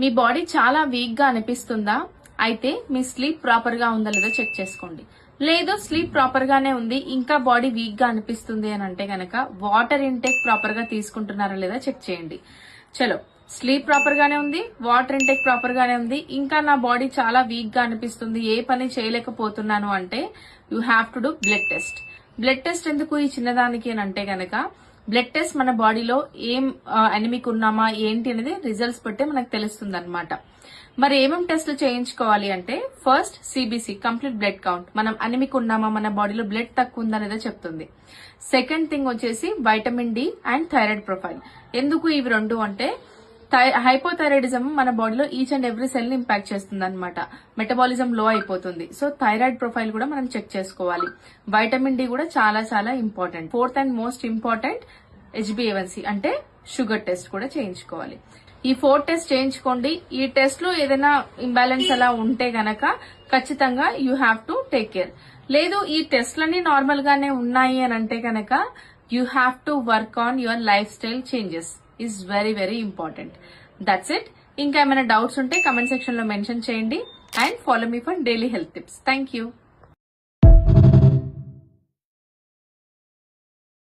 మీ body చాలా week గా అనిపిస్తుందా? అయితే మీ స్లీప్ ప్రాపర్ గా ఉందా లేదో చెక్ చేసుకోండి. లేదు స్లీప్ ప్రాపర్ గానే ఉంది, ఇంకా బాడీ వీక్ గా అనిపిస్తుంది అని అంటే గనక వాటర్ ఇంటేక్ ప్రాపర్ గా తీసుకుంటున్నారా లేదా చెక్ చేయండి. చలో, స్లీప్ ప్రాపర్ గానే ఉంది, వాటర్ ఇంటేక్ ప్రాపర్ గానే ఉంది, ఇంకా నా బాడీ చాలా వీక్ గా అనిపిస్తుంది, ఏ పని చేయలేకపోతున్నాను అంటే you have to do blood test. Blood test ఎందుకు ఈ చిన్నదానికి అని అంటే గనక బ్లడ్ టెస్ట్ మన బాడీలో ఏం ఎనిమిక్ ఉన్నామా ఏంటి అనేది రిజల్ట్స్ బట్టే మనకు తెలుస్తుంది అనమాట. మరి ఏమేమి టెస్ట్లు చేయించుకోవాలి అంటే first CBC complete blood count, మనం అనిమిక్ ఉన్నామా, మన బాడీలో బ్లడ్ తక్కువ ఉందా అనేది చెప్తుంది. సెకండ్ థింగ్ వచ్చేసి vitamin D and thyroid profile. ఎందుకు ఇవి రెండు అంటే హైపోథైరాయిడిజం మన బాడీలో ఈచ్ అండ్ ఎవ్రీ సెల్ ని ఇంపాక్ట్ చేస్తుంది అనమాట. మెటబాలిజం లో అయిపోతుంది. సో థైరాయిడ్ ప్రొఫైల్ కూడా మనం చెక్ చేసుకోవాలి. వైటమిన్ డి కూడా చాలా చాలా important. Fourth and most important HbA1c అంటే షుగర్ టెస్ట్ కూడా చేయించుకోవాలి. ఈ 4 టెస్ట్ చేయించుకోండి. ఈ టెస్ట్ లో ఏదైనా ఇంబ్యాలెన్స్ అలా ఉంటే గనక ఖచ్చితంగా you have to take care. లేదు ఈ టెస్ట్లన్నీ నార్మల్ గానే ఉన్నాయి అని అంటే గనక you have to work on your life style changes is very very important. That's it. ఇంకా ఏమైనా డౌట్స్ ఉంటే కమెంట్ సెక్షన్ లో మెన్షన్ చేయండి and follow me for daily health tips. Thank you.